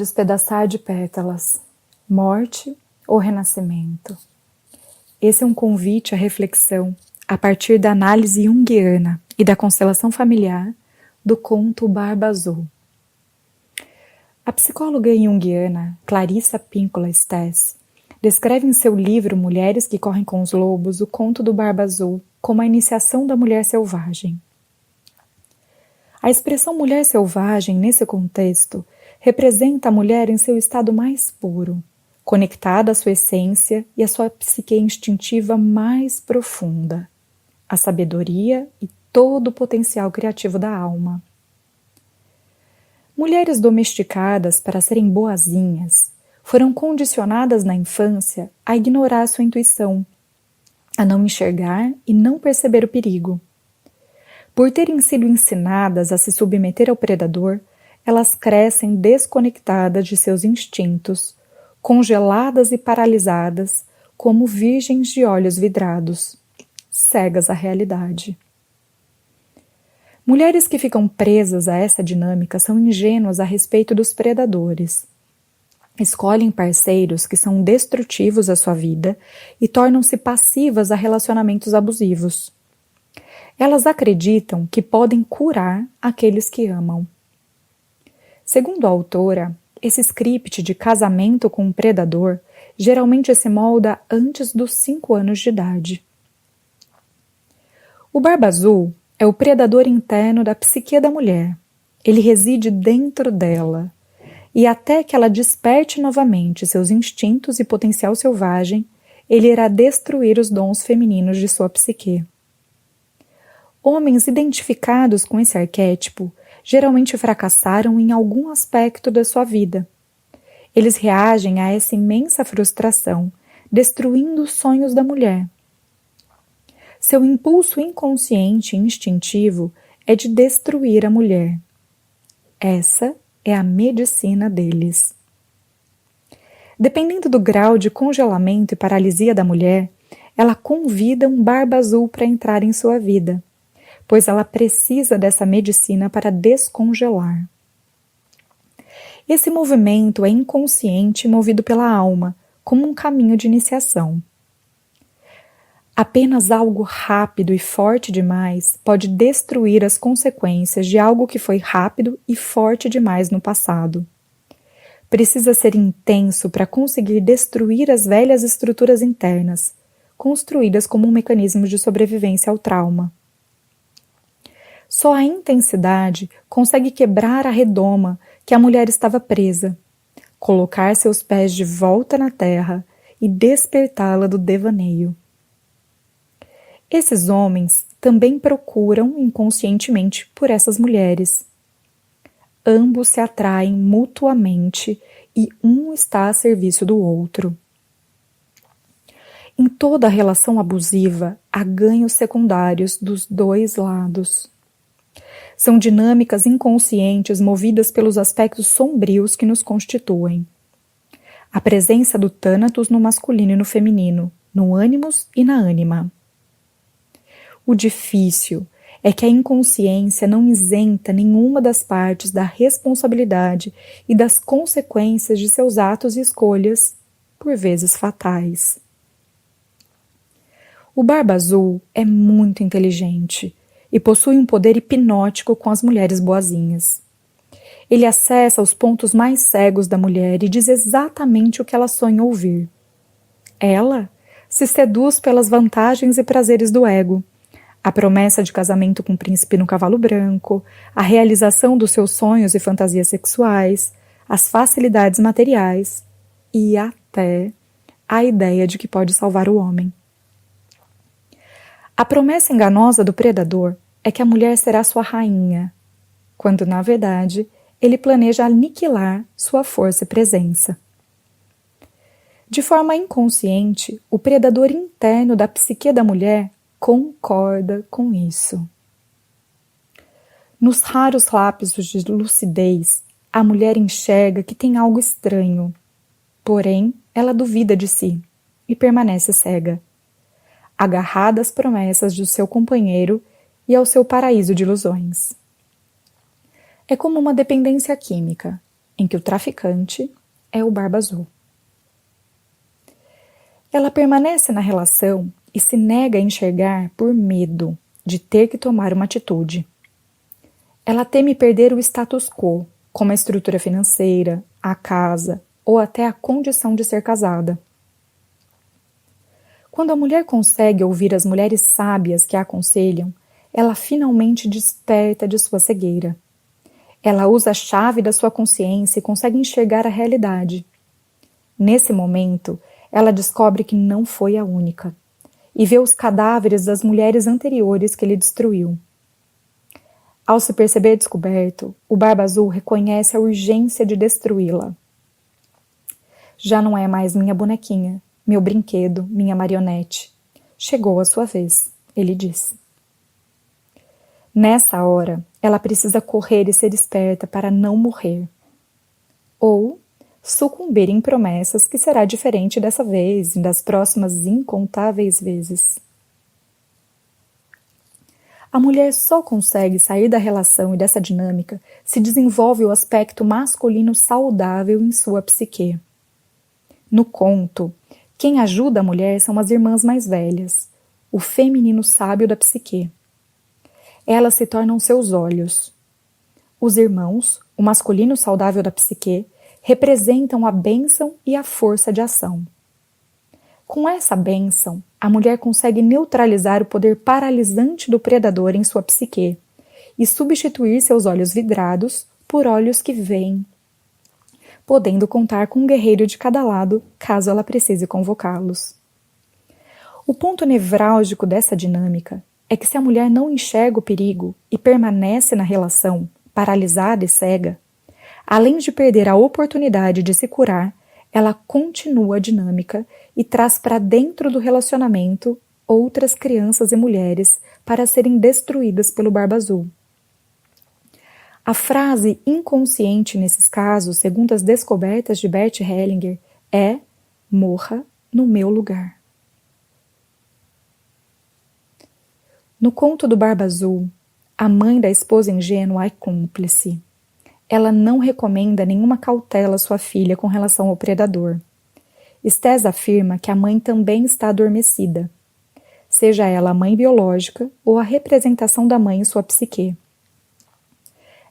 despedaçar de pétalas, morte ou renascimento. Esse é um convite à reflexão a partir da análise junguiana e da constelação familiar do conto Barba Azul. A psicóloga junguiana Clarissa Pinkola Stess descreve em seu livro Mulheres que Correm com os Lobos o conto do Barba Azul como a iniciação da mulher selvagem. A expressão mulher selvagem, nesse contexto, representa a mulher em seu estado mais puro, conectada à sua essência e à sua psique instintiva mais profunda, a sabedoria e todo o potencial criativo da alma. Mulheres domesticadas para serem boazinhas foram condicionadas na infância a ignorar sua intuição, a não enxergar e não perceber o perigo. Por terem sido ensinadas a se submeter ao predador, elas crescem desconectadas de seus instintos, congeladas e paralisadas, como virgens de olhos vidrados, cegas à realidade. Mulheres que ficam presas a essa dinâmica são ingênuas a respeito dos predadores. Escolhem parceiros que são destrutivos à sua vida e tornam-se passivas a relacionamentos abusivos. Elas acreditam que podem curar aqueles que amam. Segundo a autora, esse script de casamento com um predador geralmente se molda antes dos 5 anos de idade. O Barba Azul é o predador interno da psique da mulher. Ele reside dentro dela. E até que ela desperte novamente seus instintos e potencial selvagem, ele irá destruir os dons femininos de sua psique. Homens identificados com esse arquétipo geralmente fracassaram em algum aspecto da sua vida. Eles reagem a essa imensa frustração, destruindo os sonhos da mulher. Seu impulso inconsciente e instintivo é de destruir a mulher. Essa é a medicina deles. Dependendo do grau de congelamento e paralisia da mulher, ela convida um Barba Azul para entrar em sua vida, pois ela precisa dessa medicina para descongelar. Esse movimento é inconsciente e movido pela alma, como um caminho de iniciação. Apenas algo rápido e forte demais pode destruir as consequências de algo que foi rápido e forte demais no passado. Precisa ser intenso para conseguir destruir as velhas estruturas internas, construídas como um mecanismo de sobrevivência ao trauma. Só a intensidade consegue quebrar a redoma que a mulher estava presa, colocar seus pés de volta na terra e despertá-la do devaneio. Esses homens também procuram inconscientemente por essas mulheres. Ambos se atraem mutuamente e um está a serviço do outro. Em toda relação abusiva, há ganhos secundários dos dois lados. São dinâmicas inconscientes movidas pelos aspectos sombrios que nos constituem. A presença do Thanatos no masculino e no feminino, no ânimos e na ânima. O difícil é que a inconsciência não isenta nenhuma das partes da responsabilidade e das consequências de seus atos e escolhas, por vezes fatais. O Barba Azul é muito inteligente e possui um poder hipnótico com as mulheres boazinhas. Ele acessa os pontos mais cegos da mulher e diz exatamente o que ela sonha ouvir. Ela se seduz pelas vantagens e prazeres do ego, a promessa de casamento com o príncipe no cavalo branco, a realização dos seus sonhos e fantasias sexuais, as facilidades materiais e até a ideia de que pode salvar o homem. A promessa enganosa do predador é que a mulher será sua rainha, quando, na verdade, ele planeja aniquilar sua força e presença. De forma inconsciente, o predador interno da psique da mulher concorda com isso. Nos raros lapsos de lucidez, a mulher enxerga que tem algo estranho, porém ela duvida de si e permanece cega, agarrada às promessas do seu companheiro e ao seu paraíso de ilusões. É como uma dependência química, em que o traficante é o Barba Azul. Ela permanece na relação e se nega a enxergar por medo de ter que tomar uma atitude. Ela teme perder o status quo, como a estrutura financeira, a casa ou até a condição de ser casada. Quando a mulher consegue ouvir as mulheres sábias que a aconselham, ela finalmente desperta de sua cegueira. Ela usa a chave da sua consciência e consegue enxergar a realidade. Nesse momento, ela descobre que não foi a única, e vê os cadáveres das mulheres anteriores que ele destruiu. Ao se perceber descoberto, o Barba Azul reconhece a urgência de destruí-la. Já não é mais minha bonequinha, meu brinquedo, minha marionete. Chegou a sua vez, ele disse. Nessa hora, ela precisa correr e ser esperta para não morrer. Ou sucumbir em promessas que será diferente dessa vez e das próximas incontáveis vezes. A mulher só consegue sair da relação e dessa dinâmica se desenvolve o aspecto masculino saudável em sua psique. No conto, quem ajuda a mulher são as irmãs mais velhas, o feminino sábio da psique. Elas se tornam seus olhos. Os irmãos, o masculino saudável da psique, representam a bênção e a força de ação. Com essa bênção, a mulher consegue neutralizar o poder paralisante do predador em sua psique e substituir seus olhos vidrados por olhos que veem, podendo contar com um guerreiro de cada lado caso ela precise convocá-los. O ponto nevrálgico dessa dinâmica é que se a mulher não enxerga o perigo e permanece na relação, paralisada e cega, além de perder a oportunidade de se curar, ela continua a dinâmica e traz para dentro do relacionamento outras crianças e mulheres para serem destruídas pelo Barba Azul. A frase inconsciente nesses casos, segundo as descobertas de Bert Hellinger, é "morra no meu lugar". No conto do Barba Azul, a mãe da esposa ingênua é cúmplice. Ela não recomenda nenhuma cautela à sua filha com relação ao predador. Stés afirma que a mãe também está adormecida, seja ela a mãe biológica ou a representação da mãe em sua psique.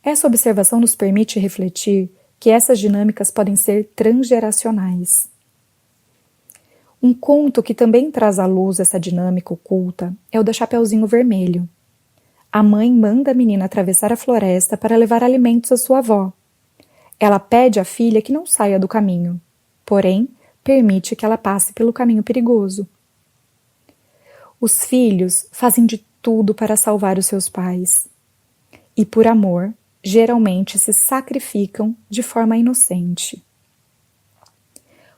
Essa observação nos permite refletir que essas dinâmicas podem ser transgeracionais. Um conto que também traz à luz essa dinâmica oculta é o da Chapeuzinho Vermelho. A mãe manda a menina atravessar a floresta para levar alimentos à sua avó. Ela pede à filha que não saia do caminho, porém, permite que ela passe pelo caminho perigoso. Os filhos fazem de tudo para salvar os seus pais. E por amor, geralmente se sacrificam de forma inocente.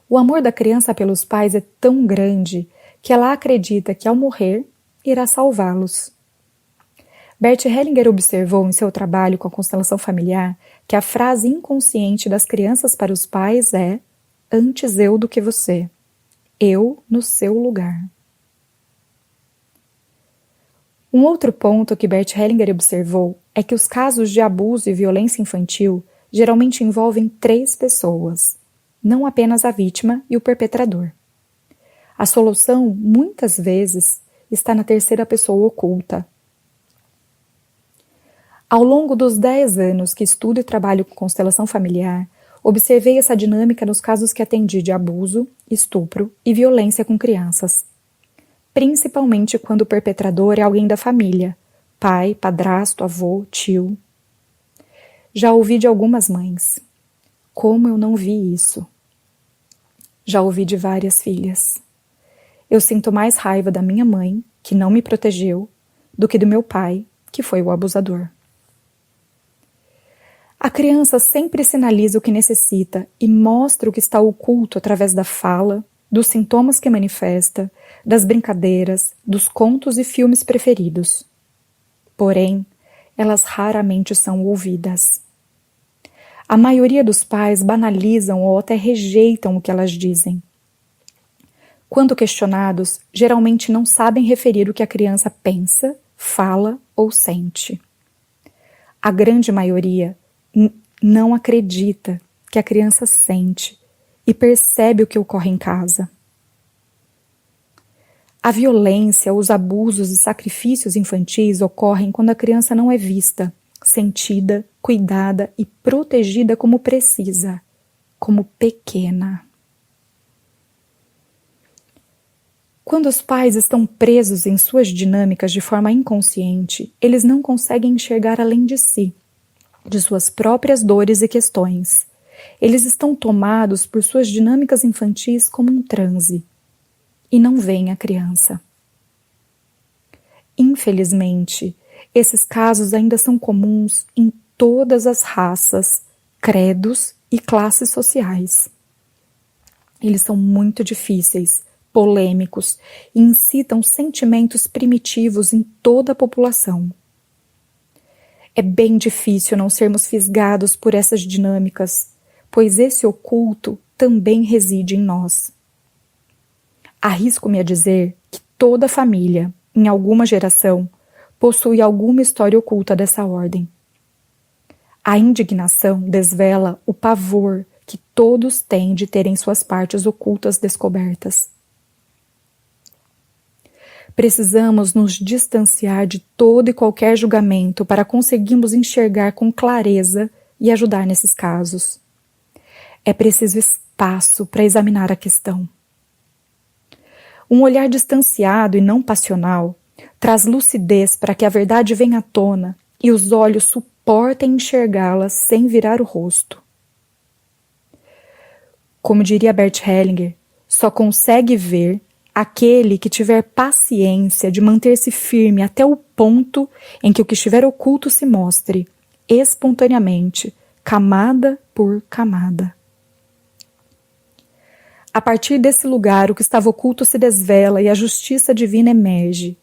O amor da criança pelos pais é tão grande que ela acredita que ao morrer, irá salvá-los. Bert Hellinger observou em seu trabalho com a constelação familiar que a frase inconsciente das crianças para os pais é "antes eu do que você, eu no seu lugar". Um outro ponto que Bert Hellinger observou é que os casos de abuso e violência infantil geralmente envolvem 3 pessoas, não apenas a vítima e o perpetrador. A solução, muitas vezes, está na terceira pessoa oculta. Ao longo dos 10 anos que estudo e trabalho com constelação familiar, observei essa dinâmica nos casos que atendi de abuso, estupro e violência com crianças. Principalmente quando o perpetrador é alguém da família, pai, padrasto, avô, tio. Já ouvi de algumas mães: "Como eu não vi isso?". Já ouvi de várias filhas: "Eu sinto mais raiva da minha mãe, que não me protegeu, do que do meu pai, que foi o abusador". A criança sempre sinaliza o que necessita e mostra o que está oculto através da fala, dos sintomas que manifesta, das brincadeiras, dos contos e filmes preferidos. Porém, elas raramente são ouvidas. A maioria dos pais banalizam ou até rejeitam o que elas dizem. Quando questionados, geralmente não sabem referir o que a criança pensa, fala ou sente. A grande maioria não acredita que a criança sente e percebe o que ocorre em casa. A violência, os abusos e sacrifícios infantis ocorrem quando a criança não é vista, sentida, cuidada e protegida como precisa, como pequena. Quando os pais estão presos em suas dinâmicas de forma inconsciente, eles não conseguem enxergar além de si, de suas próprias dores e questões. Eles estão tomados por suas dinâmicas infantis como um transe, e não veem a criança. Infelizmente, esses casos ainda são comuns em todas as raças, credos e classes sociais. Eles são muito difíceis, polêmicos e incitam sentimentos primitivos em toda a população. É bem difícil não sermos fisgados por essas dinâmicas, pois esse oculto também reside em nós. Arrisco-me a dizer que toda família, em alguma geração, possui alguma história oculta dessa ordem. A indignação desvela o pavor que todos têm de terem suas partes ocultas descobertas. Precisamos nos distanciar de todo e qualquer julgamento para conseguirmos enxergar com clareza e ajudar nesses casos. É preciso espaço para examinar a questão. Um olhar distanciado e não passional traz lucidez para que a verdade venha à tona e os olhos suportem enxergá-la sem virar o rosto. Como diria Bert Hellinger, só consegue ver aquele que tiver paciência de manter-se firme até o ponto em que o que estiver oculto se mostre, espontaneamente, camada por camada. A partir desse lugar, o que estava oculto se desvela e a justiça divina emerge.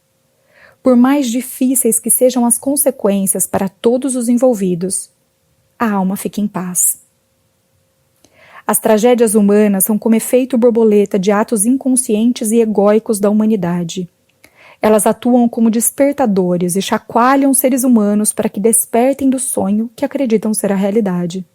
Por mais difíceis que sejam as consequências para todos os envolvidos, a alma fica em paz. As tragédias humanas são como efeito borboleta de atos inconscientes e egóicos da humanidade. Elas atuam como despertadores e chacoalham os seres humanos para que despertem do sonho que acreditam ser a realidade.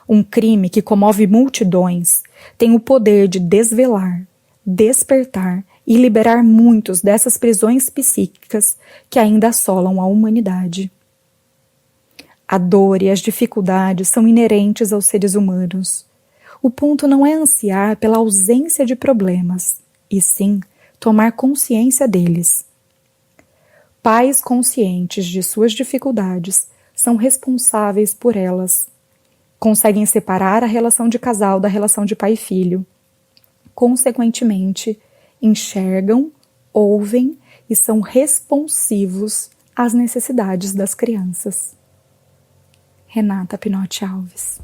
Um crime que comove multidões tem o poder de desvelar, despertar e liberar muitos dessas prisões psíquicas que ainda assolam a humanidade. A dor e as dificuldades são inerentes aos seres humanos. O ponto não é ansiar pela ausência de problemas, e sim tomar consciência deles. Pais conscientes de suas dificuldades são responsáveis por elas. Conseguem separar a relação de casal da relação de pai e filho. Consequentemente, enxergam, ouvem e são responsivos às necessidades das crianças. Renata Pinotti Alves.